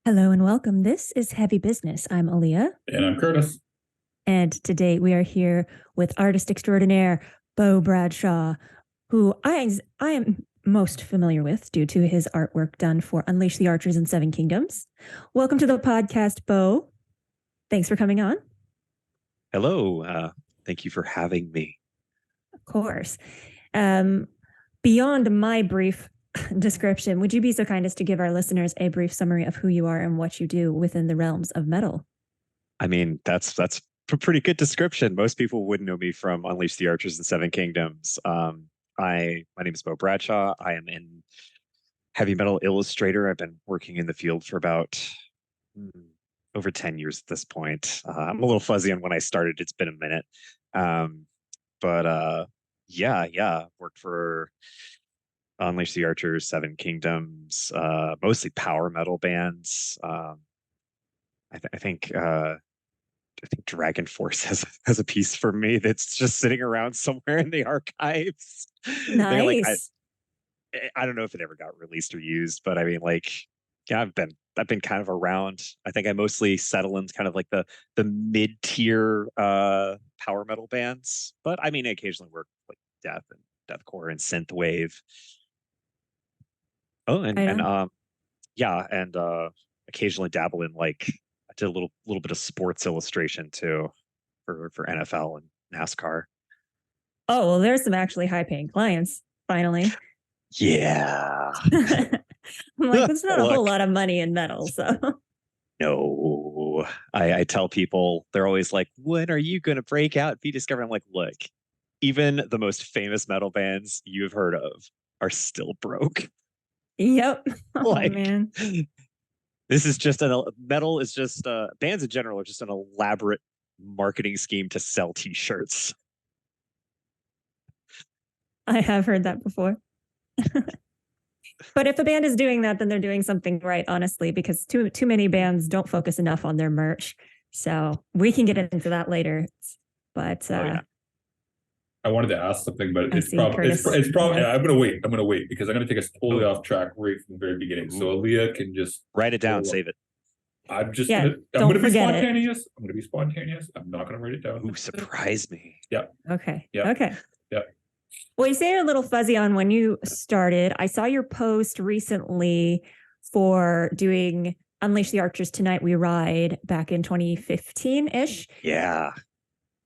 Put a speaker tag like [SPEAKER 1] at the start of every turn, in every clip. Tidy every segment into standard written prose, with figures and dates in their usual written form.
[SPEAKER 1] Hello and welcome. This is Heavy Business. I'm Aaliyah.
[SPEAKER 2] And I'm Curtis.
[SPEAKER 1] And today we are here with artist extraordinaire Bo Bradshaw, who I am most familiar with due to his artwork done for Unleash the Archers and Seven Kingdoms. Welcome to the podcast, Bo. Thanks for coming on.
[SPEAKER 3] Hello. Thank you for having me.
[SPEAKER 1] Of course. Beyond my brief description, would you be so kind as to give our listeners a brief summary of who you are and what you do within the realms of metal?
[SPEAKER 3] I mean, that's a pretty good description. Most people wouldn't know me from Unleash the Archers and Seven Kingdoms. My name is Bo Bradshaw. I am an heavy metal illustrator. I've been working in the field for about over 10 years at this point. I'm a little fuzzy on when I started. It's been a minute. But yeah, worked for Unleash the Archers, Seven Kingdoms, mostly power metal bands. I think Dragon Force has a piece for me that's just sitting around somewhere in the archives.
[SPEAKER 1] Nice.
[SPEAKER 3] I don't know if it ever got released or used, but I mean, yeah, I've been kind of around. I think I mostly settle in kind of like the mid tier power metal bands, but I mean, I occasionally work like deathcore and synthwave. Oh, and occasionally dabble in I did a little bit of sports illustration too for NFL and NASCAR.
[SPEAKER 1] Oh, well, there's some actually high-paying clients, finally.
[SPEAKER 3] Yeah.
[SPEAKER 1] I'm like, it's not a whole lot of money in metal, so.
[SPEAKER 3] No. I tell people, they're always like, when are you going to break out and be discovered? I'm like, look, even the most famous metal bands you've heard of are still broke.
[SPEAKER 1] Yep. Oh, man.
[SPEAKER 3] This is just metal is just bands in general are just an elaborate marketing scheme to sell t-shirts.
[SPEAKER 1] I have heard that before. But if a band is doing that, then they're doing something right, honestly, because too many bands don't focus enough on their merch. So we can get into that later. But
[SPEAKER 3] yeah.
[SPEAKER 2] I wanted to ask something, but it's probably yeah. I'm gonna wait because I'm gonna take us totally off track right from the very beginning. So Aaliyah can just
[SPEAKER 3] write it down, save it.
[SPEAKER 2] I'm gonna be spontaneous. I'm gonna be spontaneous. I'm not gonna write it down.
[SPEAKER 3] Ooh, surprise me.
[SPEAKER 2] Yeah.
[SPEAKER 1] Okay.
[SPEAKER 2] Yeah.
[SPEAKER 1] Okay.
[SPEAKER 2] Yeah.
[SPEAKER 1] Well, you say you're a little fuzzy on when you started. I saw your post recently for doing Unleash the Archers Tonight We Ride back in 2015-ish.
[SPEAKER 3] Yeah.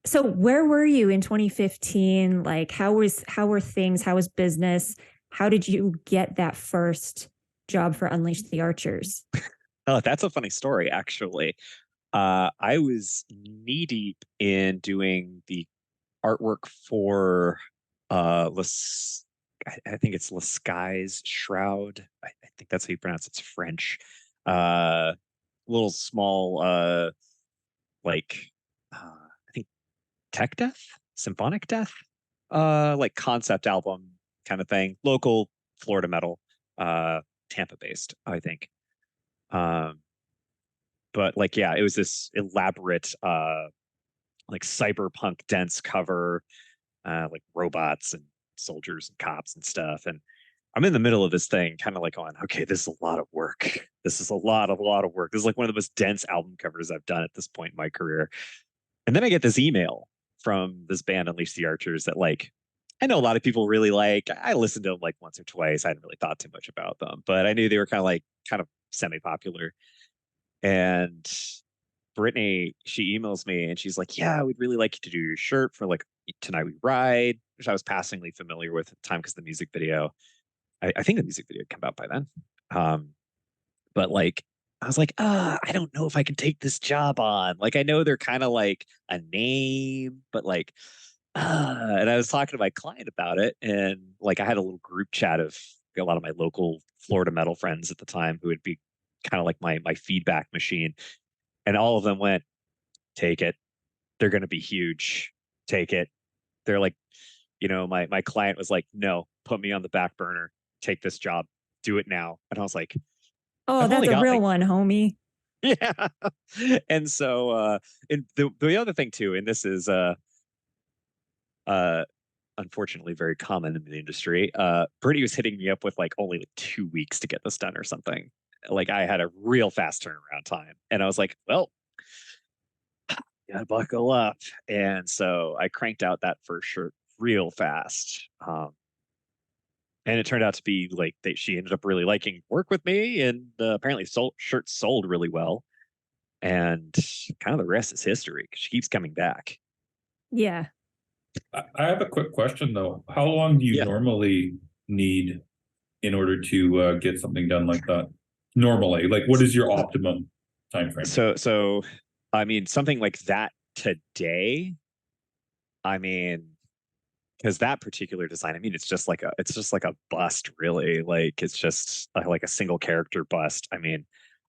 [SPEAKER 1] So where were you in 2015? Like, how were things? How was business? How did you get that first job for Unleash the Archers?
[SPEAKER 3] Oh, that's a funny story, actually. I was knee deep in doing the artwork for I think it's Lescai's Shroud. I think that's how you pronounce it. It's French. Little small I think Tech Death, Symphonic Death, like concept album kind of thing. Local Florida metal, Tampa based, I think. But yeah, it was this elaborate like cyberpunk dense cover, like robots and soldiers and cops and stuff. And I'm in the middle of this thing, kind of like going, okay, this is a lot of work. This is a lot of work. This is like one of the most dense album covers I've done at this point in my career. And then I get this email from this band, Unleash the Archers, that I know a lot of people really like. I listened to them like once or twice. I hadn't really thought too much about them, but I knew they were kind of semi-popular. And Brittany, she emails me and she's like, yeah, we'd really like you to do your shirt for Tonight We Ride, which I was passingly familiar with at the time because the music video, I think the music video had come out by then. But I was like, I don't know if I can take this job on. I know they're kind of like a name, but and I was talking to my client about it. And I had a little group chat of a lot of my local Florida metal friends at the time who would be kind of like my feedback machine. And all of them went, take it. They're going to be huge. Take it. They're like, my client was like, no, put me on the back burner. Take this job. Do it now. And I was like,
[SPEAKER 1] oh, that's a real one, homie.
[SPEAKER 3] Yeah. And so, and the other thing too, and this is, unfortunately very common in the industry. Brittany was hitting me up with only 2 weeks to get this done or something. Like I had a real fast turnaround time, and I was like, well, gotta buckle up. And so I cranked out that first shirt real fast. And it turned out to be like she ended up really liking work with me, and apparently shirts sold really well. And kind of the rest is history. She keeps coming back.
[SPEAKER 1] Yeah.
[SPEAKER 2] I have a quick question though. How long do you normally need in order to get something done like that? Normally, like what is your optimum time frame?
[SPEAKER 3] So I mean, something like that today, I mean, because that particular design, I mean, it's just like a bust, really. Like it's just like a single character bust. I mean,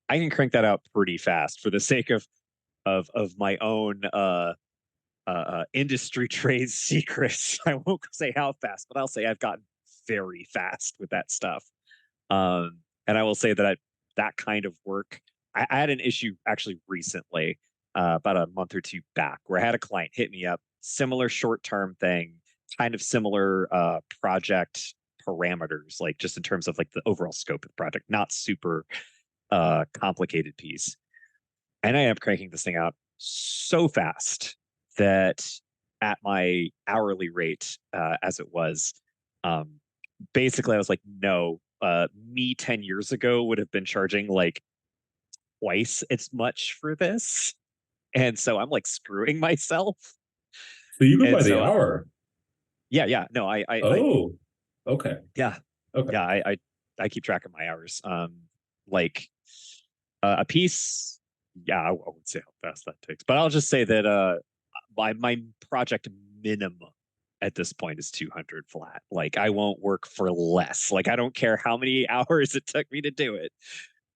[SPEAKER 3] I can crank that out pretty fast for the sake of my own industry trade secrets. I won't say how fast, but I'll say I've gotten very fast with that stuff. And I will say that that kind of work, I had an issue actually recently, about a month or two back, where I had a client hit me up, similar short-term thing, kind of similar project parameters, like just in terms of like the overall scope of the project, not super complicated piece. And I ended up cranking this thing out so fast that at my hourly rate, as it was, basically I was like, no, me 10 years ago would have been charging like twice as much for this. And so I'm like screwing myself.
[SPEAKER 2] So you go by the hour?
[SPEAKER 3] Yeah. No,
[SPEAKER 2] okay.
[SPEAKER 3] Yeah.
[SPEAKER 2] Okay.
[SPEAKER 3] Yeah, I keep track of my hours. Like a piece, yeah, I won't say how fast that takes, but I'll just say that my project minimum at this point is 200 flat. Like I won't work for less. Like I don't care how many hours it took me to do it.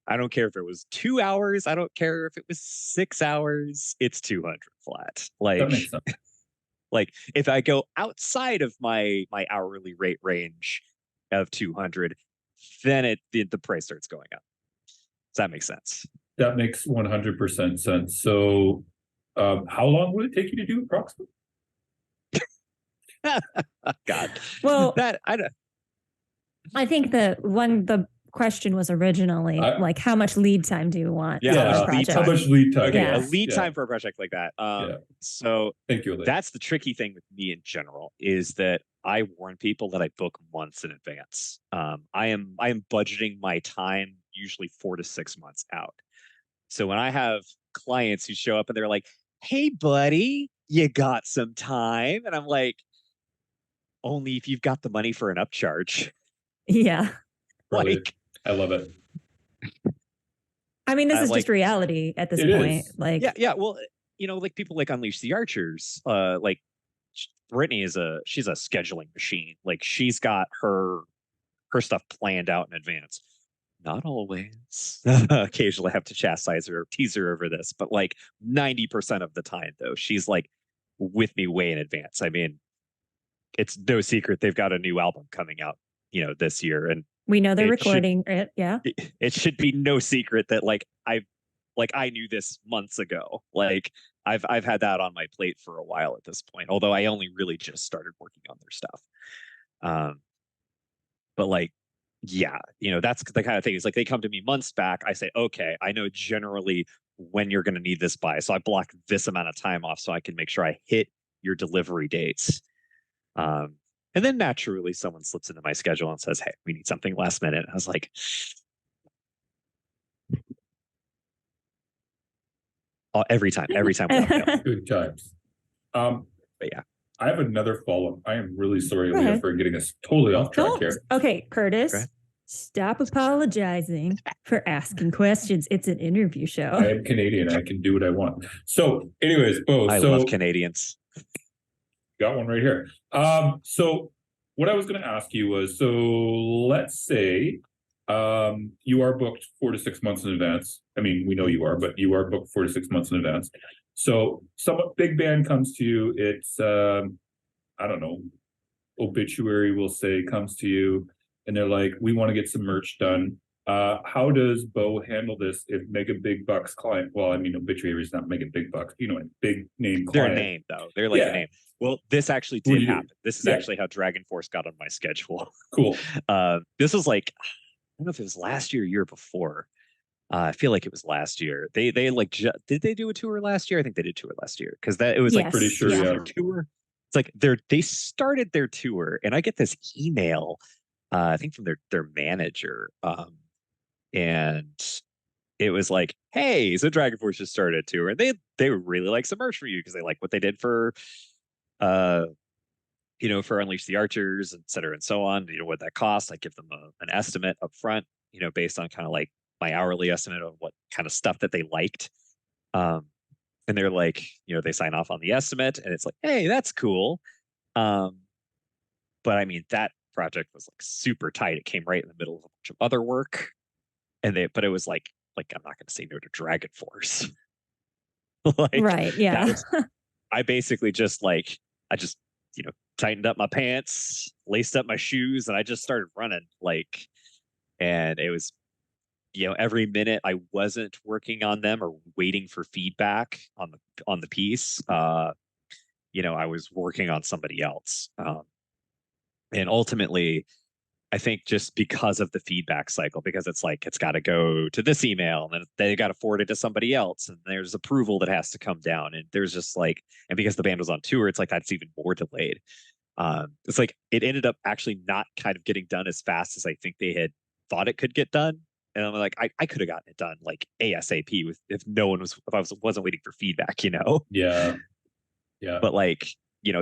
[SPEAKER 3] I don't care if it was 2 hours. I don't care if it was 6 hours. It's 200 flat. Like
[SPEAKER 2] that makes sense.
[SPEAKER 3] Like if I go outside of my hourly rate range of 200, then the price starts going up. Does that make sense?
[SPEAKER 2] That makes 100% sense. So how long would it take you to do approximately?
[SPEAKER 3] God.
[SPEAKER 1] Well,
[SPEAKER 3] that
[SPEAKER 1] I think the question was originally like, how much lead time do you want?
[SPEAKER 3] Yeah,
[SPEAKER 2] how much lead time?
[SPEAKER 3] Okay, a lead time for a project like that. So
[SPEAKER 2] thank you.
[SPEAKER 3] That's the tricky thing with me in general, is that I warn people that I book months in advance. I am budgeting my time usually 4 to 6 months out. So when I have clients who show up and they're like, "Hey, buddy, you got some time?" And I'm like, "Only if you've got the money for an upcharge."
[SPEAKER 1] Yeah.
[SPEAKER 3] Like,
[SPEAKER 2] I love it.
[SPEAKER 1] I mean, this is just reality at this point. Like,
[SPEAKER 3] yeah. Well, like people like Unleash the Archers, like Brittany she's a scheduling machine. Like she's got her stuff planned out in advance. Not always. Occasionally I have to chastise her or tease her over this, but like 90% of the time though, she's like with me way in advance. I mean, it's no secret they've got a new album coming out, this year, and
[SPEAKER 1] we know they're recording it. Yeah.
[SPEAKER 3] It should be no secret that I knew this months ago. Like I've had that on my plate for a while at this point, although I only really just started working on their stuff. But like, yeah, that's the kind of thing. Is like they come to me months back. I say, okay, I know generally when you're going to need this by, so I block this amount of time off so I can make sure I hit your delivery dates. And then naturally someone slips into my schedule and says, "Hey, we need something last minute." I was like, every time.
[SPEAKER 2] Good times.
[SPEAKER 3] But yeah.
[SPEAKER 2] I have another follow-up. I am really sorry, Leah, for getting us totally off track here.
[SPEAKER 1] Okay, Curtis, stop apologizing for asking questions. It's an interview show.
[SPEAKER 2] I am Canadian. I can do what I want. So anyways, Bo.
[SPEAKER 3] I love Canadians.
[SPEAKER 2] Got one right here. So what I was going to ask you was, so let's say you are booked 4 to 6 months in advance. I mean, we know you are, but you are booked 4 to 6 months in advance. So some big band comes to you. It's, I don't know, Obituary will say, comes to you and they're like, we want to get some merch done. How does Bo handle this if Mega Big Bucks client? Well, I mean, Obituary is not Mega Big Bucks, a big name client.
[SPEAKER 3] They're a name, though. They're like a name. Well, this actually did happen. This is actually how Dragon Force got on my schedule.
[SPEAKER 2] Cool.
[SPEAKER 3] This was like, I don't know if it was last year or year before. I feel like it was last year. They like did they do a tour last year? I think they did tour last year because that it was like
[SPEAKER 2] Pretty
[SPEAKER 1] Yes.
[SPEAKER 2] sure,
[SPEAKER 1] Yeah.
[SPEAKER 2] yeah.
[SPEAKER 3] their tour. It's like they started their tour, and I get this email, I think from their manager, and it was like, hey, so Dragon Force just started a tour, and they really like some merch for you because they like what they did for, uh, for Unleash the Archers, et cetera, and so on. What that costs. I give them an estimate up front, based on kind of like my hourly estimate of what kind of stuff that they liked. Um, and they're like, they sign off on the estimate, and it's like, hey, that's cool. Um, but I mean, that project was like super tight. It came right in the middle of a bunch of other work, but it was like I'm not going to say no to Dragon Force. Like
[SPEAKER 1] Right.
[SPEAKER 3] that
[SPEAKER 1] Yeah.
[SPEAKER 3] was, I basically just I just tightened up my pants, laced up my shoes, and I just started running. And it was, every minute I wasn't working on them or waiting for feedback on the piece, I was working on somebody else. And ultimately, I think just because of the feedback cycle, because it's like it's got to go to this email, and then they got to forward it to somebody else, and there's approval that has to come down, and there's just and because the band was on tour, it's like that's even more delayed. It's like it ended up actually not kind of getting done as fast as I think they had thought it could get done. And I'm like, I could have gotten it done like ASAP if I wasn't waiting for feedback,
[SPEAKER 2] Yeah. Yeah.
[SPEAKER 3] But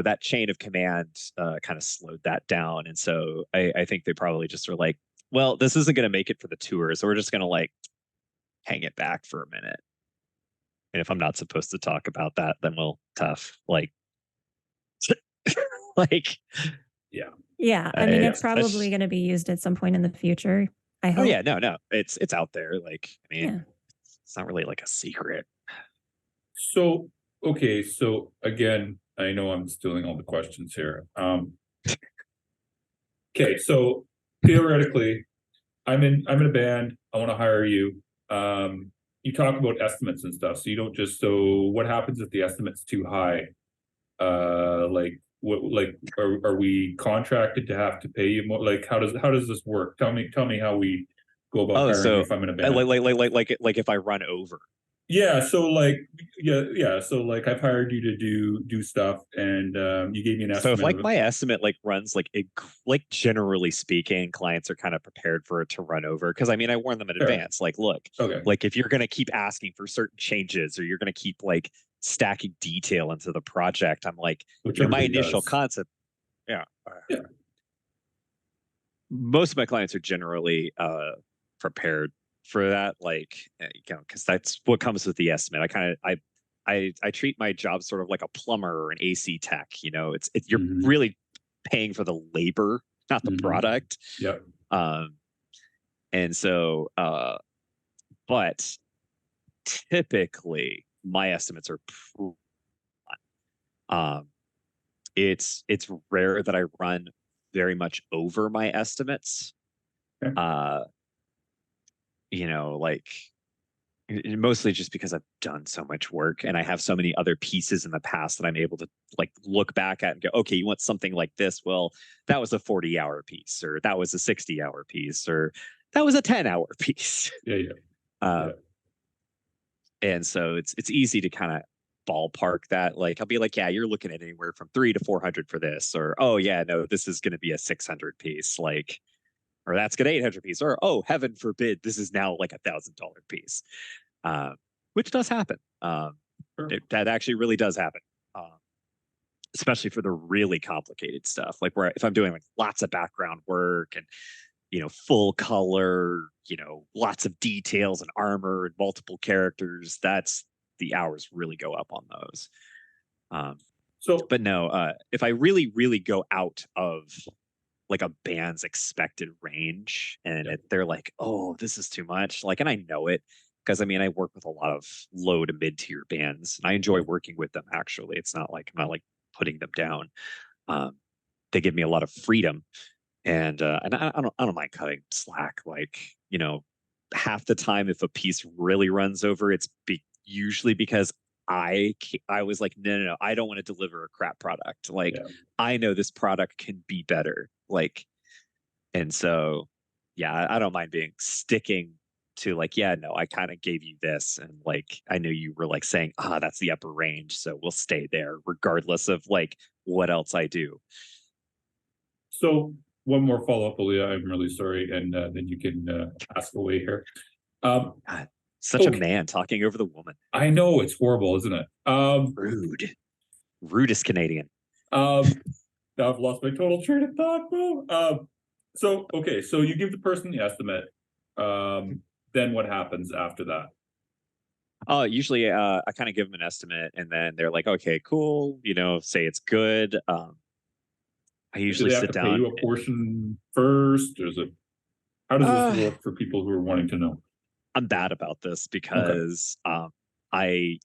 [SPEAKER 3] that chain of command kind of slowed that down. And so I think they probably just were like, well, this isn't going to make it for the tour, so we're just going to hang it back for a minute. And if I'm not supposed to talk about that, then tough.
[SPEAKER 2] Yeah.
[SPEAKER 1] Yeah. I mean, it's
[SPEAKER 3] that's
[SPEAKER 1] probably going to be used at some point in the future. I
[SPEAKER 3] Oh
[SPEAKER 1] hope.
[SPEAKER 3] yeah, no, it's out there.
[SPEAKER 1] Yeah.
[SPEAKER 3] It's not really like a secret.
[SPEAKER 2] So, okay, so again, I know I'm stealing all the questions here. Okay, so theoretically, I'm in a band, I want to hire you. You talk about estimates and stuff, so you don't just, so what happens if the estimate's too high? Are we contracted to have to pay you more? Like, how does this work? Tell me how we go about
[SPEAKER 3] Oh,
[SPEAKER 2] hiring you
[SPEAKER 3] so
[SPEAKER 2] if I'm in a band.
[SPEAKER 3] like if I run over.
[SPEAKER 2] Yeah, so so I've hired you to do stuff, and you gave me an
[SPEAKER 3] So if
[SPEAKER 2] estimate of
[SPEAKER 3] my estimate runs generally speaking, clients are kind of prepared for it to run over, because I mean I warn them in
[SPEAKER 2] Fair.
[SPEAKER 3] advance. Look,
[SPEAKER 2] Okay.
[SPEAKER 3] if you're gonna keep asking for certain changes, or you're gonna keep stacking detail into the project, I'm like,
[SPEAKER 2] Which
[SPEAKER 3] my
[SPEAKER 2] everybody
[SPEAKER 3] initial
[SPEAKER 2] does.
[SPEAKER 3] concept, yeah.
[SPEAKER 2] Yeah.
[SPEAKER 3] Most of my clients are generally prepared for that, because that's what comes with the estimate. I treat my job sort of like a plumber or an AC tech. You're
[SPEAKER 2] Mhm.
[SPEAKER 3] really paying for the labor, not the
[SPEAKER 2] Mhm.
[SPEAKER 3] product.
[SPEAKER 2] Yep.
[SPEAKER 3] And so, but typically my estimates are, um, it's rare that I run very much over my estimates.
[SPEAKER 2] Okay.
[SPEAKER 3] Like mostly just because I've done so much work, and I have so many other pieces in the past that I'm able to look back at and go, okay, you want something like this? Well, that was a 40-hour piece, or that was a 60-hour piece, or that was a 10-hour piece.
[SPEAKER 2] Yeah. Yeah.
[SPEAKER 3] And so it's easy to kind of ballpark that. I'll be like, yeah, you're looking at anywhere from 300 to 400 for this, or oh yeah, no, this is going to be a 600 piece, or that's good 800 piece, or oh, heaven forbid, this is now like $1,000 piece, which does happen.
[SPEAKER 2] Sure.
[SPEAKER 3] That actually really does happen, especially for the really complicated stuff, where if I'm doing lots of background work and full color, lots of details and armor and multiple characters, that's the hours really go up on those. But no, if I really, really go out of a band's expected range, and they're like, oh, this is too much, and I know it, because I mean I work with a lot of low to mid-tier bands, and I enjoy working with them. Actually, it's not I'm not putting them down. They give me a lot of freedom, and I don't mind cutting slack. Half the time, if a piece really runs over, it's usually because I was like, no, I don't want to deliver a crap product. I know this product can be better. And so, yeah, I don't mind sticking to like, yeah, no, I kind of gave you this, and like I know you were like saying, that's the upper range, so we'll stay there regardless of like what else I do.
[SPEAKER 2] So one more follow-up, Aaliyah. I'm really sorry, and then you can ask away here.
[SPEAKER 3] God, such a
[SPEAKER 2] Okay.
[SPEAKER 3] man talking over the woman.
[SPEAKER 2] I know it's horrible, isn't it?
[SPEAKER 3] Rude. Rudest Canadian.
[SPEAKER 2] Now I've lost my total train of thought, bro. So okay, so you give the person the estimate. Then what happens after that?
[SPEAKER 3] Usually I kind of give them an estimate, and then they're like, okay, cool, say it's good. I
[SPEAKER 2] Do
[SPEAKER 3] usually
[SPEAKER 2] they have
[SPEAKER 3] sit
[SPEAKER 2] to pay
[SPEAKER 3] down.
[SPEAKER 2] you a portion first? How does this
[SPEAKER 3] Uh,
[SPEAKER 2] work for people who are wanting to know?
[SPEAKER 3] I'm bad about this
[SPEAKER 2] Okay.
[SPEAKER 3] because I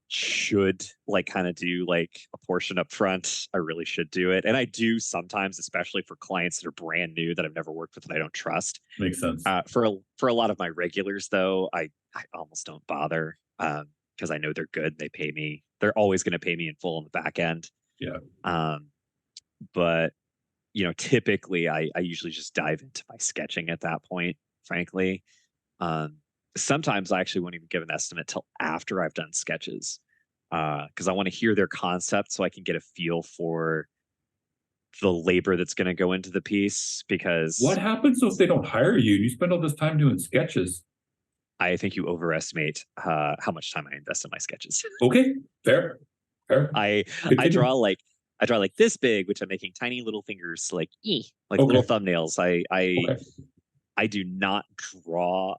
[SPEAKER 3] should like kind of do like a portion up front. I really should do it. And I do sometimes, especially for clients that are brand new that I've never worked with that I don't trust.
[SPEAKER 2] Makes sense.
[SPEAKER 3] For a lot of my regulars though, I almost don't bother because I know they're good. They pay me. They're always going to pay me in full on the back end.
[SPEAKER 2] Yeah.
[SPEAKER 3] But typically I usually just dive into my sketching at that point, frankly. Um, Sometimes I actually won't even give an estimate till after I've done sketches because I want to hear their concept so I can get a feel for the labor that's going to go into the piece. Because
[SPEAKER 2] What happens if they don't hire you and you spend all this time doing sketches?
[SPEAKER 3] I think you overestimate how much time I invest in my sketches.
[SPEAKER 2] Okay, fair.
[SPEAKER 3] I draw like this big, which I'm making tiny little fingers like little thumbnails. I do not draw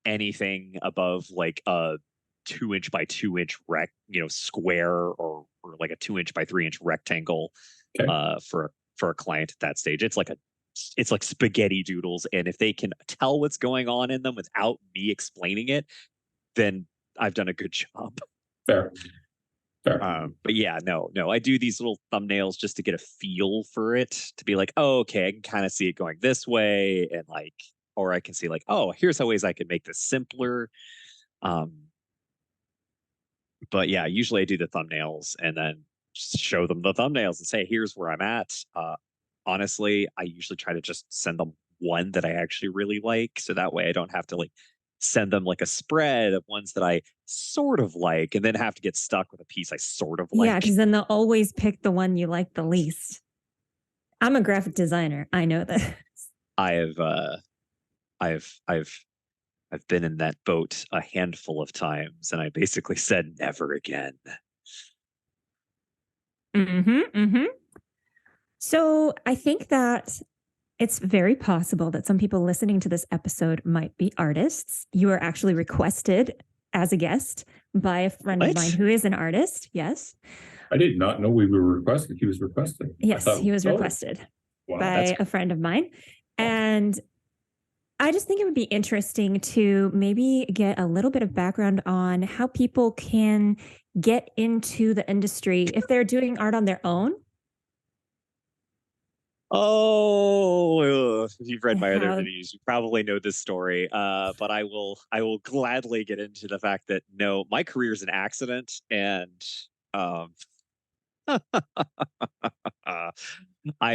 [SPEAKER 3] anything above like a 2-inch by 2-inch square or like a 2-inch by 3-inch rectangle for a client at that stage. It's like spaghetti doodles, and if they can tell what's going on in them without me explaining it, then I've done a good job.
[SPEAKER 2] Fair.
[SPEAKER 3] But yeah, no, I do these little thumbnails just to get a feel for it, to be like, oh, okay, I can kind of see it going this way, and like, or I can see like, oh, here's how ways I can make this simpler. But yeah, usually I do the thumbnails and then just show them the thumbnails and say, here's where I'm at. Honestly, I usually try to just send them one that I actually really like, so that way I don't have to like send them like a spread of ones that I sort of like and then have to get stuck with a piece I sort of like.
[SPEAKER 1] Yeah, because then they'll always pick the one you like the least. I'm a graphic designer. I know that.
[SPEAKER 3] I've been in that boat a handful of times, and I basically said never again.
[SPEAKER 1] So I think that it's very possible that some people listening to this episode might be artists. You are actually requested as a guest by a friend of mine who is an artist. Yes.
[SPEAKER 2] I did not know we were requested. He was requested.
[SPEAKER 1] Yes, he was requested by a friend of mine. Wow. And I just think it would be interesting to maybe get a little bit of background on how people can get into the industry if they're doing art on their own.
[SPEAKER 3] Oh, if you've read my other videos, you probably know this story. But I will gladly get into the fact that no, my career is an accident, and I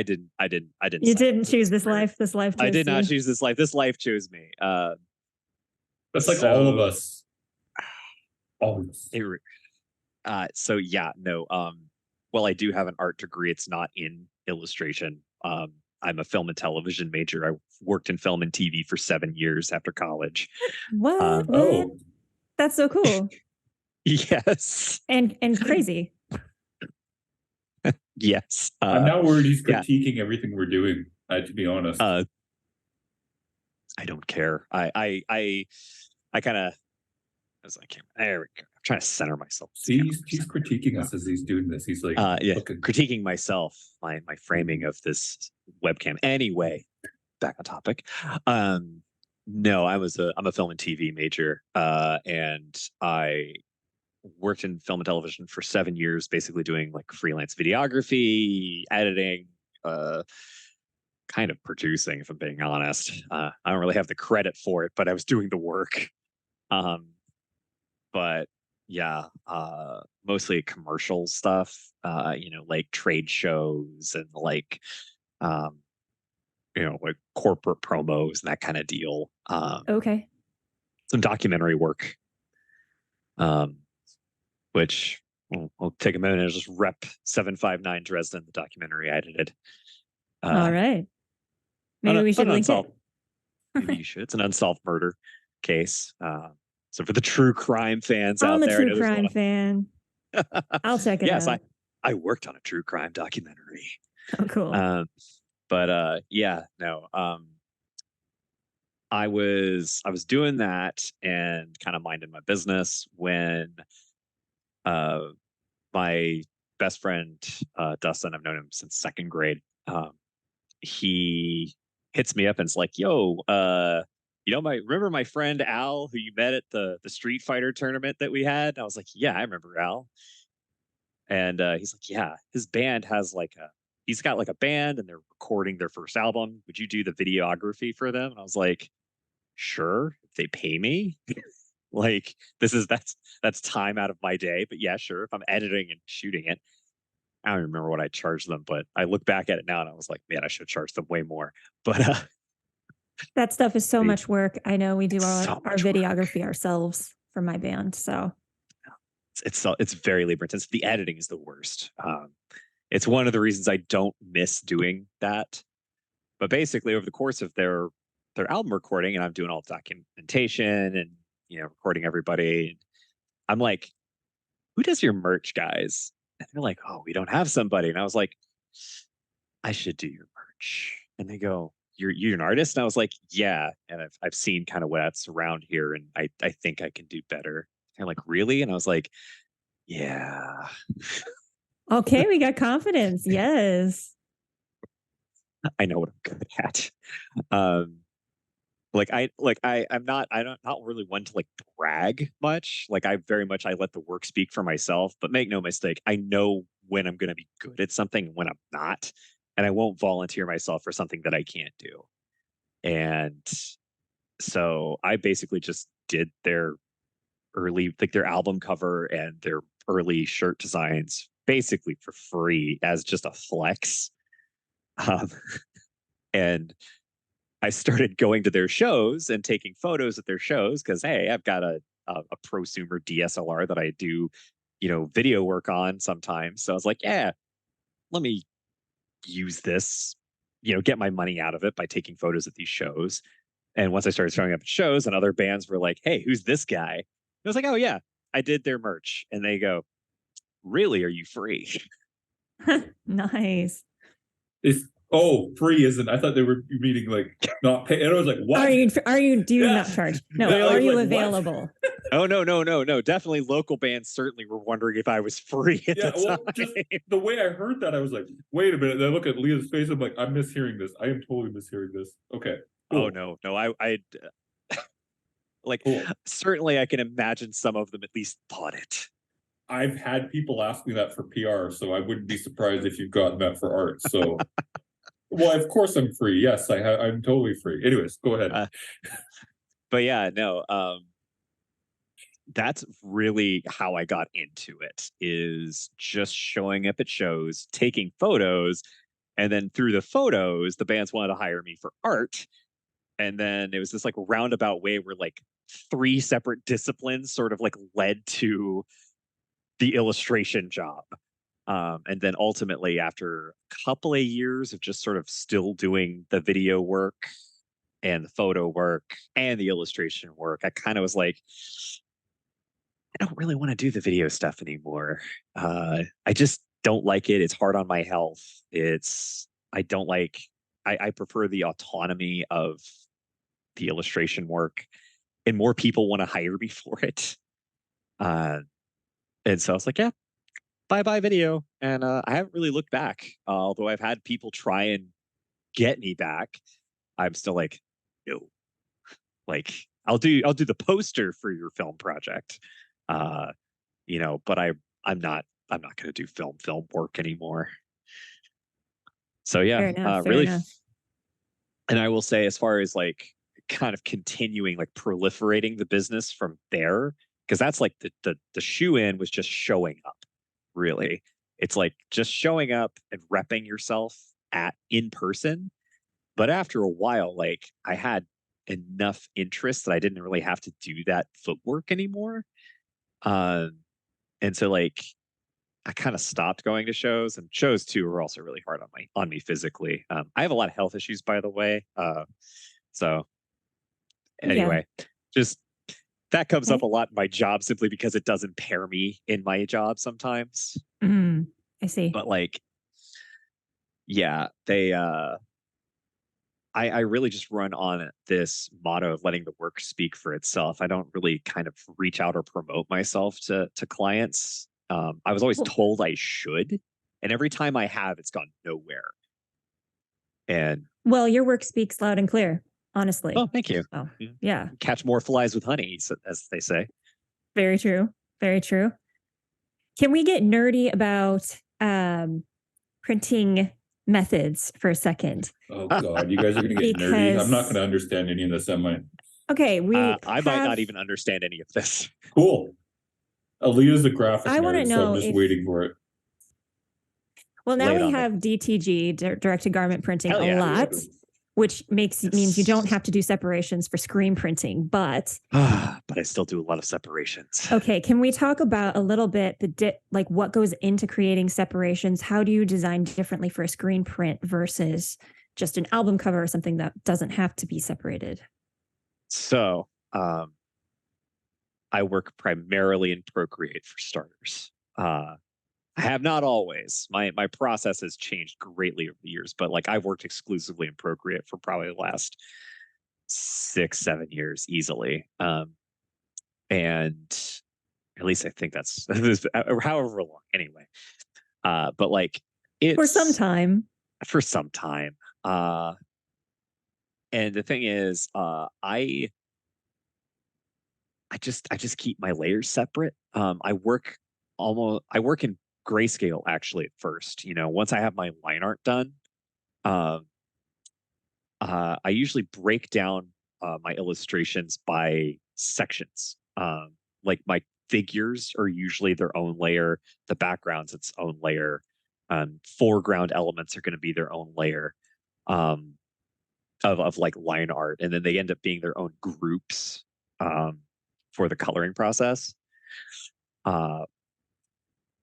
[SPEAKER 3] didn't.
[SPEAKER 1] You didn't choose this life. This life chose
[SPEAKER 3] I did not
[SPEAKER 1] you.
[SPEAKER 3] choose this life. This life chose me.
[SPEAKER 2] That's like all of us. All of us.
[SPEAKER 3] So yeah, no. Well, I do have an art degree. It's not in illustration. I'm a film and television major. I worked in film and TV for 7 years after college.
[SPEAKER 1] What? Oh, that's so cool.
[SPEAKER 3] Yes.
[SPEAKER 1] And crazy.
[SPEAKER 3] Yes.
[SPEAKER 2] I'm now worried he's critiquing everything we're doing. To be honest,
[SPEAKER 3] I don't care. I kind of. There we go. I'm trying to center myself.
[SPEAKER 2] See, he's critiquing us as he's doing this. He's like,
[SPEAKER 3] critiquing myself, my framing of this webcam. Anyway, back on topic. No, I'm a film and TV major, and I worked in film and television for 7 years, basically doing like freelance videography, editing, kind of producing, if I'm being honest. I don't really have the credit for it, but I was doing the work. But yeah, mostly commercial stuff, like trade shows and like, like corporate promos and that kind of deal.
[SPEAKER 1] Okay.
[SPEAKER 3] some documentary work, which I'll take a minute and just rep 759 Dresden, the documentary I edited.
[SPEAKER 1] All right. Maybe we should link it.
[SPEAKER 3] Maybe you should. It's an unsolved murder case. So for the true crime fans
[SPEAKER 1] I'm
[SPEAKER 3] out
[SPEAKER 1] a
[SPEAKER 3] there,
[SPEAKER 1] true crime fan. I'll check it out.
[SPEAKER 3] I worked on a true crime documentary.
[SPEAKER 1] Oh, cool.
[SPEAKER 3] I was doing that and kind of minding my business when my best friend Dustin, I've known him since second grade. He hits me up and it's like, "Yo, remember my friend Al who you met at the Street Fighter tournament that we had?" And I was like, "Yeah, I remember Al." And he's like, "Yeah, his band has he's got like a band and they're recording their first album. Would you do the videography for them?" And I was like, "Sure, if they pay me." Like that's time out of my day, but yeah, sure. If I'm editing and shooting it, I don't remember what I charged them, but I look back at it now and I was like, man, I should charge them way more. But
[SPEAKER 1] that stuff is so much work. I know we do our videography
[SPEAKER 3] work
[SPEAKER 1] ourselves for my band, so
[SPEAKER 3] it's very labor intensive. The editing is the worst. It's one of the reasons I don't miss doing that. But basically, over the course of their album recording, and I'm doing all the documentation and recording everybody, I'm like, "Who does your merch, guys?" And they're like, "Oh, we don't have somebody." And I was like, "I should do your merch." And they go, "You're an artist?" And I was like, "Yeah." And I've seen kind of what's around here, and I think I can do better. They're like, "Really?" And I was like, "Yeah."
[SPEAKER 1] Okay, we got confidence. Yes.
[SPEAKER 3] I know what I'm good at. I'm not really one to brag much. I let the work speak for myself, but make no mistake, I know when I'm going to be good at something and when I'm not, and I won't volunteer myself for something that I can't do. And so I basically just did their their album cover and their early shirt designs basically for free as just a flex. And I started going to their shows and taking photos at their shows because, hey, I've got a prosumer DSLR that I do, video work on sometimes. So I was like, yeah, let me use this, get my money out of it by taking photos at these shows. And once I started showing up at shows and other bands were like, "Hey, who's this guy?" I was like, "Oh yeah, I did their merch." And they go, "Really? Are you free?"
[SPEAKER 1] Nice.
[SPEAKER 2] Free isn't. I thought they were meaning not pay. And I was like, "What?
[SPEAKER 1] Do you not charge? No, are you available?"
[SPEAKER 3] Oh no. Definitely local bands certainly were wondering if I was free at the time.
[SPEAKER 2] Just the way I heard that, I was like, wait a minute. And I look at Leah's face, I'm like, I'm mishearing this. I am totally mishearing this. Okay.
[SPEAKER 3] Cool. Oh no. I cool. Certainly I can imagine some of them at least thought it.
[SPEAKER 2] I've had people ask me that for PR, so I wouldn't be surprised if you've gotten that for art. So well, of course I'm free. Yes, I'm totally free. Anyways, go ahead.
[SPEAKER 3] But yeah, no, that's really how I got into it, is just showing up at shows, taking photos, and then through the photos, the bands wanted to hire me for art. And then it was this roundabout way where three separate disciplines sort of led to the illustration job. And then ultimately, after a couple of years of just sort of still doing the video work and the photo work and the illustration work, I kind of was like, I don't really want to do the video stuff anymore. I just don't like it. It's hard on my health. I prefer the autonomy of the illustration work, and more people want to hire me for it. And so I was like, yeah, bye video. And I haven't really looked back. Although I've had people try and get me back, I'm still like, no. I'll do the poster for your film project. But I'm not going to do film work anymore. So yeah,
[SPEAKER 1] fair enough.
[SPEAKER 3] And I will say, as far as kind of continuing proliferating the business from there, because that's the shoe in was just showing up. Really, it's just showing up and repping yourself in person. But after a while, I had enough interest that I didn't really have to do that footwork anymore. Um, and so like I kind of stopped going to shows, and shows too were also really hard on me physically. I have a lot of health issues, by the way. So
[SPEAKER 1] Yeah.
[SPEAKER 3] anyway, just that comes up
[SPEAKER 1] Okay.
[SPEAKER 3] a lot in my job simply because it does impair me in my job sometimes.
[SPEAKER 1] I see.
[SPEAKER 3] But like, yeah, I really just run on this motto of letting the work speak for itself. I don't really kind of reach out or promote myself to clients. I was always
[SPEAKER 1] Well,
[SPEAKER 3] told I should, and every time I have, it's gone nowhere. And
[SPEAKER 1] well, your work speaks loud and clear, honestly.
[SPEAKER 3] oh, thank you.
[SPEAKER 1] Oh,
[SPEAKER 3] Yeah.
[SPEAKER 1] yeah.
[SPEAKER 3] Catch more flies with honey, as they say.
[SPEAKER 1] Very true. Very true. Can we get nerdy about printing methods for a second?
[SPEAKER 2] Oh God, you guys are gonna get nerdy. I'm not
[SPEAKER 1] Because
[SPEAKER 2] gonna understand any of this, am I?
[SPEAKER 1] okay, we
[SPEAKER 3] I might
[SPEAKER 1] have.
[SPEAKER 3] not even understand any of this.
[SPEAKER 2] Cool. Aaliyah's a graphic
[SPEAKER 1] I want to
[SPEAKER 2] nerd, so I'm
[SPEAKER 1] know
[SPEAKER 2] just
[SPEAKER 1] if.
[SPEAKER 2] waiting for it.
[SPEAKER 1] Well, now
[SPEAKER 3] Lay it
[SPEAKER 1] we
[SPEAKER 3] on me.
[SPEAKER 1] have DTG, direct to garment printing,
[SPEAKER 3] Hell
[SPEAKER 1] a
[SPEAKER 3] yeah.
[SPEAKER 1] lot, which means you don't
[SPEAKER 3] Yes.
[SPEAKER 1] have to do separations for screen printing. But
[SPEAKER 3] But I still do a lot of separations.
[SPEAKER 1] okay, can we talk about a little bit like what goes into creating separations? How do you design differently for a screen print versus just an album cover or something that doesn't have to be separated?
[SPEAKER 3] So, I work primarily in Procreate for starters. I have not always. My process has changed greatly over the years, but like I've worked exclusively in Procreate for probably the last 6, 7 years easily. And at least I think that's however long anyway. But like
[SPEAKER 1] For some
[SPEAKER 3] it's
[SPEAKER 1] time.
[SPEAKER 3] for some time. And the thing is, I just keep my layers separate. I work in grayscale actually at first. You know, once I have my line art done, um, I usually break down my illustrations by sections. Like my figures are usually their own layer, the background's its own layer, foreground elements are going to be their own layer um, of like line art, and then they end up being their own groups um, for the coloring process. Uh,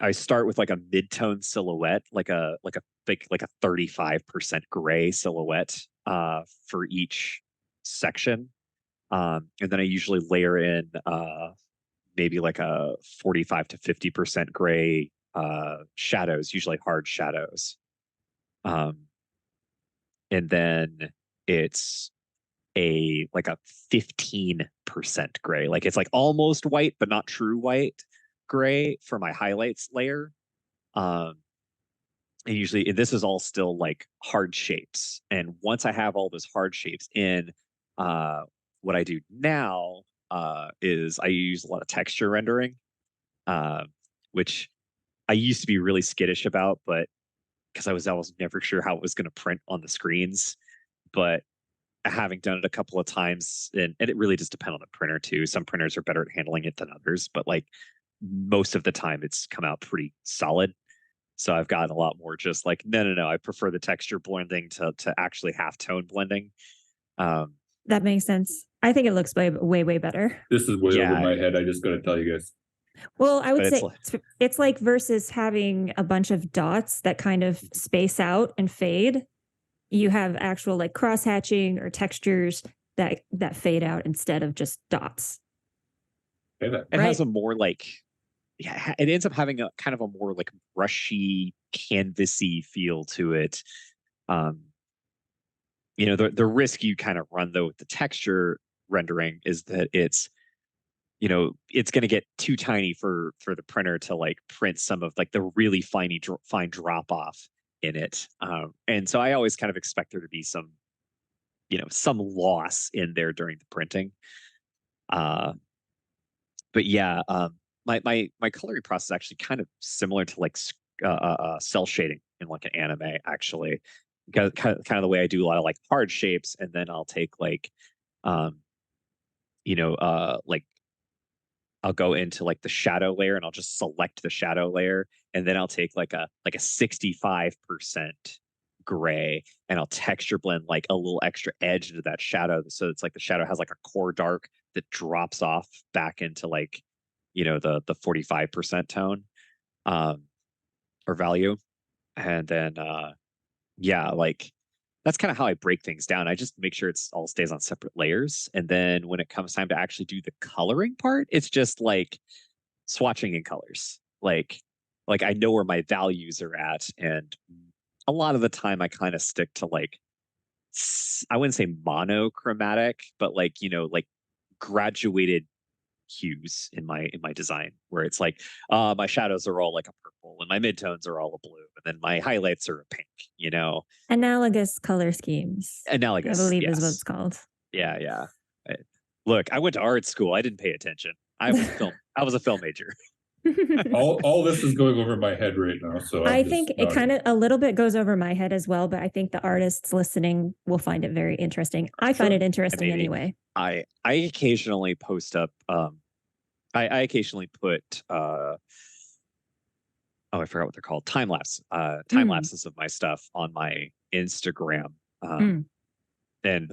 [SPEAKER 3] I start with like a mid-tone silhouette, like a 35% gray silhouette for each section. And then I usually layer in maybe like a 45 to 50% gray shadows, usually hard shadows. Um, and then it's a like a 15% gray. Like it's like almost white, but not true white gray for my highlights layer. Um, and usually this is all still like hard shapes. And once I have all those hard shapes in, uh, what I do now is I use a lot of texture rendering, uh, which I used to be really skittish about, but because I was never sure how it was going to print on the screens. But having done it a couple of times, and it really does depend on the printer too. Some printers are better at handling it than others, but like most of the time it's come out pretty solid. So I've gotten a lot more just like, no. I prefer the texture blending to actually half tone blending. Um,
[SPEAKER 1] That makes sense. I think it looks way better.
[SPEAKER 2] This is way over
[SPEAKER 3] yeah,
[SPEAKER 2] my head. I just gotta tell you guys.
[SPEAKER 1] Well, I would
[SPEAKER 3] but
[SPEAKER 1] say it's like versus having a bunch of dots that kind of space out and fade. You have actual like cross hatching or textures that fade out instead of just dots.
[SPEAKER 2] Say that.
[SPEAKER 3] it
[SPEAKER 1] Right?
[SPEAKER 3] has a more like, yeah, it ends up having a kind of a more like brushy, canvasy feel to it. Um, you know, the risk you kind of run though with the texture rendering is that it's going to get too tiny for the printer to like print some of like the really fine drop off in it. And so I always kind of expect there to be some loss in there during the printing. Uh, but yeah, my coloring process is actually kind of similar to like cell shading in like an anime actually. Kind of the way I do a lot of like hard shapes, and then I'll take like um like I'll go into like the shadow layer and I'll just select the shadow layer, and then I'll take like a 65% gray, and I'll texture blend like a little extra edge into that shadow. So it's like the shadow has like a core dark that drops off back into like, the 45% tone, or value. And then yeah, like that's kind of how I break things down. I just make sure it's all stays on separate layers. And then when it comes time to actually do the coloring part, it's just like swatching in colors. Like I know where my values are at. And a lot of the time I kind of stick to like, I wouldn't say monochromatic, but like, like graduated hues in my design, where it's like my shadows are all like a purple and my midtones are all a blue and then my highlights are a pink.
[SPEAKER 1] Analogous color schemes, I
[SPEAKER 3] Analogous,
[SPEAKER 1] believe is what
[SPEAKER 3] yes.
[SPEAKER 1] it's called.
[SPEAKER 3] Yeah. Look, I went to art school. I didn't pay attention. I was a film major.
[SPEAKER 2] All this is going over my head right now. So
[SPEAKER 1] I think it kind of a little bit goes over my head as well, but I think the artists listening will find it very interesting. I find it interesting anyway.
[SPEAKER 3] I occasionally post up. I occasionally put. Oh, I forgot what they're called. Time lapses of my stuff on my Instagram. And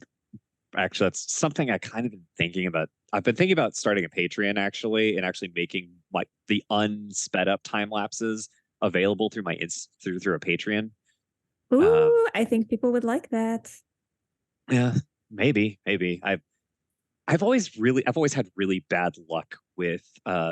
[SPEAKER 3] actually, that's something I kind of been thinking about. I've been thinking about starting a Patreon actually, and actually making like the unsped up time lapses available through my through a Patreon.
[SPEAKER 1] Ooh, I think people would like that.
[SPEAKER 3] Yeah, maybe. I've always had really bad luck with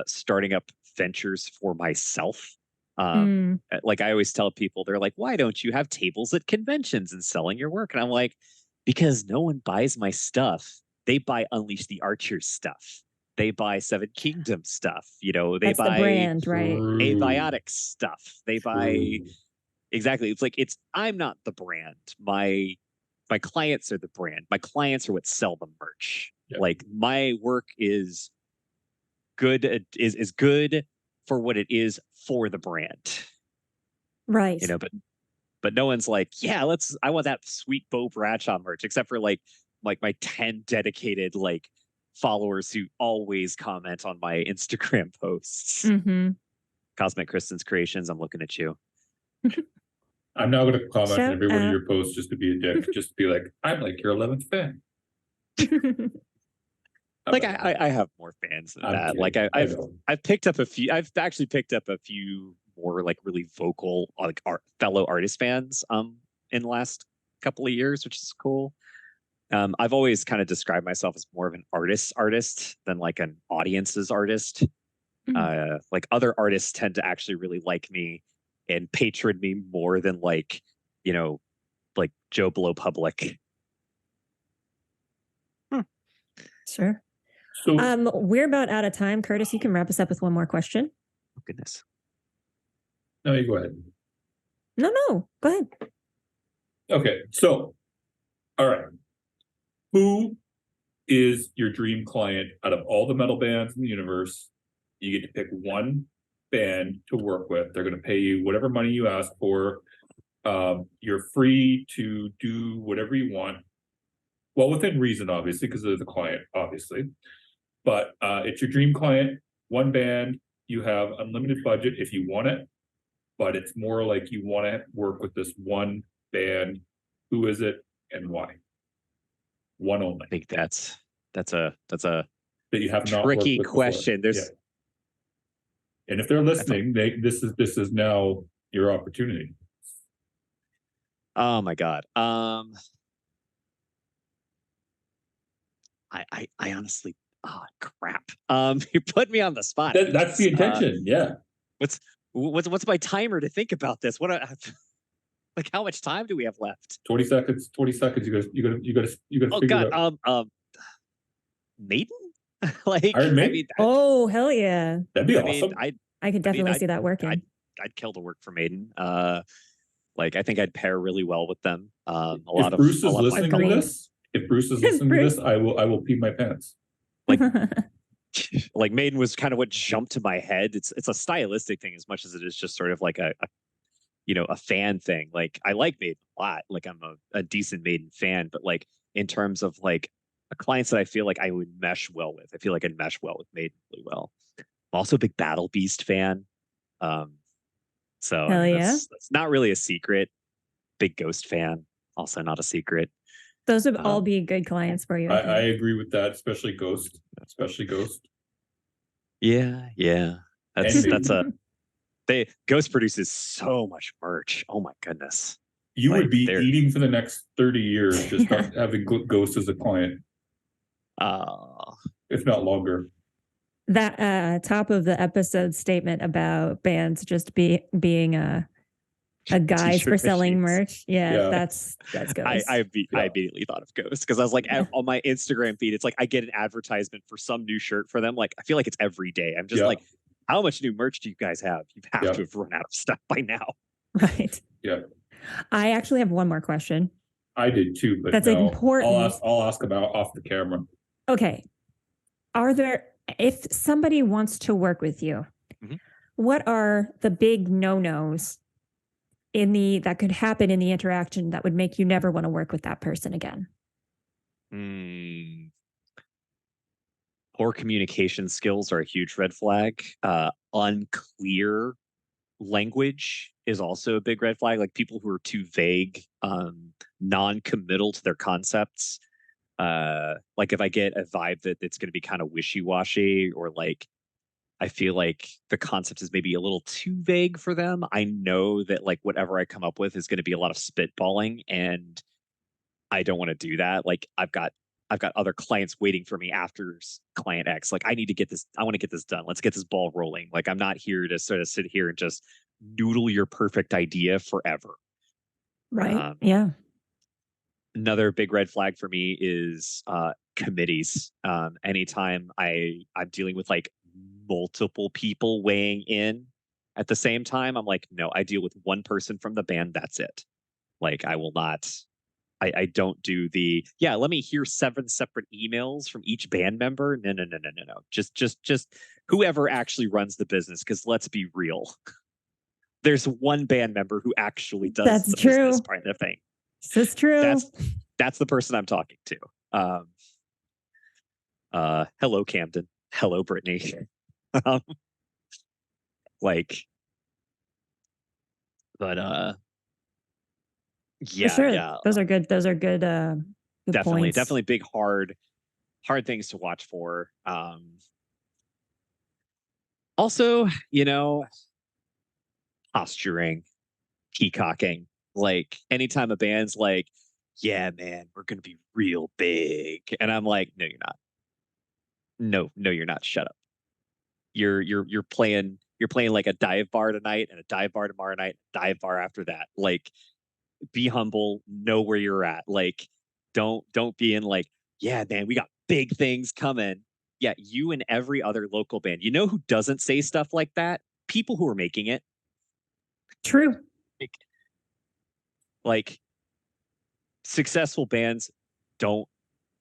[SPEAKER 3] starting up ventures for myself. Like I always tell people, they're like, why don't you have tables at conventions and selling your work? And I'm like, because no one buys my stuff. They buy Unleash the Archers stuff. They buy Seven Kingdoms stuff. They
[SPEAKER 1] That's
[SPEAKER 3] buy
[SPEAKER 1] the brand, right?
[SPEAKER 3] Abiotic stuff. They buy exactly. It's I'm not the brand. My clients are the brand. My clients are what sell the merch. Yep. Like my work is good is good for what it is for the brand.
[SPEAKER 1] Right.
[SPEAKER 3] But no one's like, yeah, I want that sweet Bo Bradshaw merch, except for like my 10 dedicated like followers who always comment on my Instagram posts. Cosmic Kristen's Creations, I'm looking at you.
[SPEAKER 2] I'm now going to comment on every one of your posts just to be a dick, just to be like, I'm like your 11th fan.
[SPEAKER 3] Like I have more fans than that. Like I've picked up a few. I've actually picked up a few more like really vocal like fellow artist fans in the last couple of years, which is cool. I've always kind of described myself as more of an artist than like an audience's artist. Like other artists tend to actually really like me and patron me more than like like Joe Blow Public.
[SPEAKER 1] Sure. So we're about out of time. Curtis, you can wrap us up with one more question.
[SPEAKER 3] Oh, goodness.
[SPEAKER 2] No, you go ahead.
[SPEAKER 1] No, go ahead.
[SPEAKER 2] Okay, so all right. Who is your dream client out of all the metal bands in the universe? You get to pick one band to work with. They're going to pay you whatever money you ask for. You're free to do whatever you want. Well, within reason, obviously, because they're the client, obviously. But it's your dream client, one band. You have unlimited budget if you want it. But it's more like you want to work with this one band. Who is it and why? One only.
[SPEAKER 3] I think that's a
[SPEAKER 2] that you have not
[SPEAKER 3] tricky question.
[SPEAKER 2] There's and if they're listening, this is now your opportunity.
[SPEAKER 3] Oh my God. I honestly, oh crap. You put me on the spot.
[SPEAKER 2] That's the intention. Yeah.
[SPEAKER 3] What's my timer to think about this? Like how much time do we have left?
[SPEAKER 2] 20 seconds. 20 seconds. You gotta
[SPEAKER 3] oh
[SPEAKER 2] figure
[SPEAKER 3] God,
[SPEAKER 2] it out.
[SPEAKER 3] Maiden? Like
[SPEAKER 2] Iron Maiden?
[SPEAKER 1] I mean, oh hell yeah.
[SPEAKER 2] That'd be awesome.
[SPEAKER 1] I could definitely see that working.
[SPEAKER 3] I'd kill to work for Maiden. Like I think I'd pair really well with them.
[SPEAKER 2] If Bruce is listening to this, I will pee my pants.
[SPEAKER 3] Like Maiden was kind of what jumped to my head. It's a stylistic thing as much as it is just sort of like a fan thing. Like I like Maiden a lot. Like I'm a decent Maiden fan, but like in terms of like clients that I feel like I would mesh well with, I feel like I'd mesh well with Maiden really well. I'm also a big Battle Beast fan. So that's not really a secret. big Ghost fan, also not a secret.
[SPEAKER 1] Those would all be good clients for you.
[SPEAKER 2] I agree with that, especially Ghost.
[SPEAKER 3] Yeah.
[SPEAKER 2] And
[SPEAKER 3] Ghost produces so much merch. Oh my goodness.
[SPEAKER 2] You
[SPEAKER 3] Like,
[SPEAKER 2] would be
[SPEAKER 3] they're-
[SPEAKER 2] eating for the next 30 years just having Ghost as a client, if not longer.
[SPEAKER 1] That top of the episode statement about bands just being a guise for selling merch. Yeah, that's Ghost.
[SPEAKER 3] I immediately thought of Ghost because I was like, on my Instagram feed, it's like I get an advertisement for some new shirt for them. Like, I feel like it's every day. I'm just like, how much new merch do you guys have? You have to have run out of stuff by now.
[SPEAKER 1] Right.
[SPEAKER 2] Yeah.
[SPEAKER 1] I actually have one more question.
[SPEAKER 2] I did too, but
[SPEAKER 1] that's important.
[SPEAKER 2] I'll ask about off the camera.
[SPEAKER 1] Okay. If somebody wants to work with you, what are the big no-nos that could happen in the interaction that would make you never want to work with that person again?
[SPEAKER 3] Poor communication skills are a huge red flag. Unclear language is also a big red flag. Like people who are too vague, non-committal to their concepts. Like if I get a vibe that it's going to be kind of wishy-washy, or like I feel like the concept is maybe a little too vague for them, I know that like whatever I come up with is going to be a lot of spitballing, and I don't want to do that. Like I've got other clients waiting for me after client X. Like I want to get this done. Let's get this ball rolling. Like I'm not here to sort of sit here and just noodle your perfect idea forever.
[SPEAKER 1] Right. Yeah.
[SPEAKER 3] Another big red flag for me is committees. Anytime I'm dealing with like multiple people weighing in at the same time, I'm like, no, I deal with one person from the band. That's it. Like I will not. I don't do let me hear 7 separate emails from each band member. No. Just whoever actually runs the business. Because let's be real, there's one band member who actually does the business part of the thing.
[SPEAKER 1] This is true.
[SPEAKER 3] That's the person I'm talking to. Hello, Camden. Hello, Brittany. Yeah.
[SPEAKER 1] Those are good. Those are good.
[SPEAKER 3] Definitely,
[SPEAKER 1] points.
[SPEAKER 3] big hard things to watch for. Also, posturing, peacocking. Like anytime a band's like, yeah, man, we're gonna be real big, and I'm like, no, you're not. No, you're not. Shut up. You're playing like a dive bar tonight and a dive bar tomorrow night, dive bar after that. Like, be humble, know where you're at. Like, don't be in like, yeah, man, we got big things coming. Yeah, you and every other local band. You know who doesn't say stuff like that? People who are making it.
[SPEAKER 1] True.
[SPEAKER 3] Like successful bands don't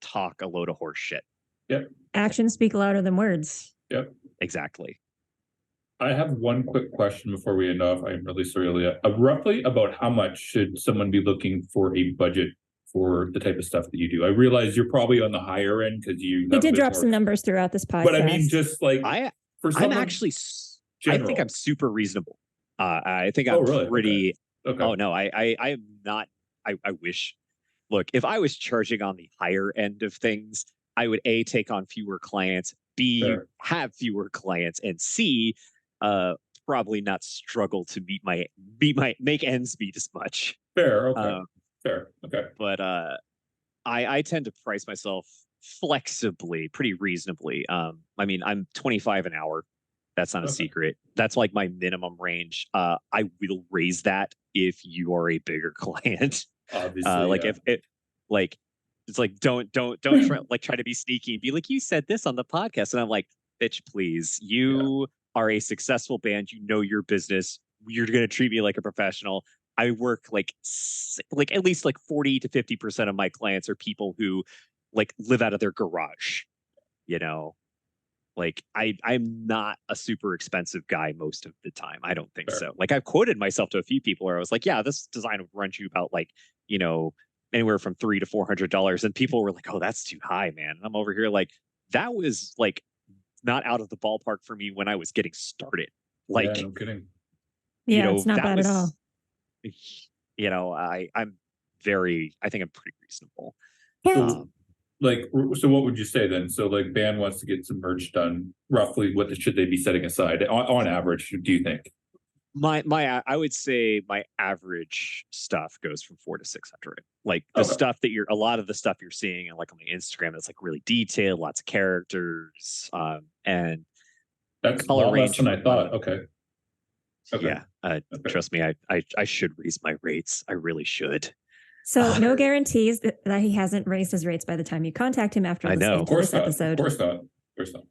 [SPEAKER 3] talk a load of horse shit.
[SPEAKER 2] Yep.
[SPEAKER 1] Actions speak louder than words.
[SPEAKER 2] Yep.
[SPEAKER 3] Exactly.
[SPEAKER 2] I have one quick question before we end off. I'm really sorry, Leah. Roughly about how much should someone be looking for a budget for the type of stuff that you do? I realize you're probably on the higher end because you
[SPEAKER 1] did drop some numbers throughout this podcast.
[SPEAKER 2] But I mean, just like
[SPEAKER 3] I think I'm super reasonable. I think I'm pretty. Okay. Oh no, I am not. I wish. Look, if I was charging on the higher end of things, I would A, take on fewer clients, B, have fewer clients, and C, probably not struggle to make ends meet as much.
[SPEAKER 2] Fair. Okay. Fair. Okay.
[SPEAKER 3] But I tend to price myself flexibly, pretty reasonably. I mean, I'm 25 an hour. That's not a secret. That's like my minimum range. I will raise that if you are a bigger client.
[SPEAKER 2] Obviously,
[SPEAKER 3] if it like, it's like don't try to be sneaky and be like, you said this on the podcast, and I'm like, bitch, please, you are a successful band, you know your business, you're gonna treat me like a professional. I work like at least like 40 to 50% of my clients are people who like live out of their garage, like I'm not a super expensive guy most of the time. I don't think so. Like I've quoted myself to a few people where I was like, yeah, this design would run you about like, anywhere from $300 to $400. And people were like, oh, that's too high, man. And I'm over here like, that was like not out of the ballpark for me when I was getting started. Like,
[SPEAKER 2] no kidding.
[SPEAKER 1] Yeah, it's not bad at all.
[SPEAKER 3] I'm I think I'm pretty reasonable.
[SPEAKER 1] Yeah.
[SPEAKER 2] So, like, so what would you say then? So like band wants to get some merch done. Roughly, what should they be setting aside on average? Do you think?
[SPEAKER 3] I would say my average stuff goes from 4 to 600. Like the
[SPEAKER 2] Okay.
[SPEAKER 3] stuff that a lot of the stuff you're seeing and like on my Instagram that's like really detailed, lots of characters, and
[SPEAKER 2] That's a
[SPEAKER 3] color
[SPEAKER 2] lot less
[SPEAKER 3] range
[SPEAKER 2] than
[SPEAKER 3] from
[SPEAKER 2] I thought. Okay. Okay.
[SPEAKER 3] Yeah,
[SPEAKER 2] Okay.
[SPEAKER 3] trust me, I should raise my rates. I really should.
[SPEAKER 1] So no guarantees that he hasn't raised his rates by the time you contact him after
[SPEAKER 3] I know.
[SPEAKER 1] listening
[SPEAKER 2] Of
[SPEAKER 1] to
[SPEAKER 2] course
[SPEAKER 1] this
[SPEAKER 2] not. Of
[SPEAKER 1] episode.
[SPEAKER 2] course not. Of course not.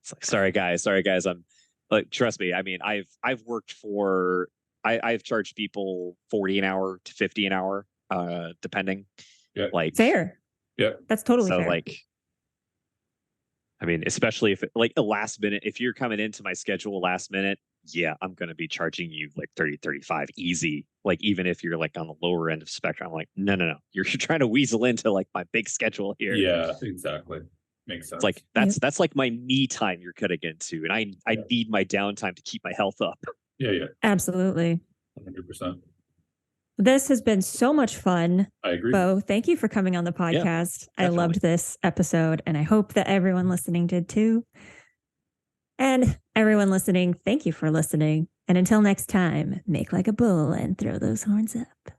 [SPEAKER 3] It's like, sorry guys. I'm like, trust me. I mean, I've worked for I've charged people 40 an hour to 50 an hour, depending.
[SPEAKER 2] Yeah.
[SPEAKER 3] Like
[SPEAKER 1] Fair.
[SPEAKER 2] Yeah.
[SPEAKER 1] That's totally
[SPEAKER 3] so
[SPEAKER 1] fair.
[SPEAKER 3] like, I mean, especially if like a last minute, if you're coming into my schedule last minute, yeah, I'm going to be charging you like 30, 35 easy. Like, even if you're like on the lower end of spectrum, I'm like, no. You're trying to weasel into like my big schedule here.
[SPEAKER 2] Yeah, exactly. Makes sense.
[SPEAKER 3] It's like, that's like my me time you're cutting into. And I need my downtime to keep my health up.
[SPEAKER 2] Yeah.
[SPEAKER 1] Absolutely.
[SPEAKER 2] 100%.
[SPEAKER 1] This has been so much fun.
[SPEAKER 2] I agree.
[SPEAKER 1] Bo, thank you for coming on the podcast. I
[SPEAKER 3] definitely.
[SPEAKER 1] loved this episode, and I hope that everyone listening did too. And everyone listening, thank you for listening. And until next time, make like a bull and throw those horns up.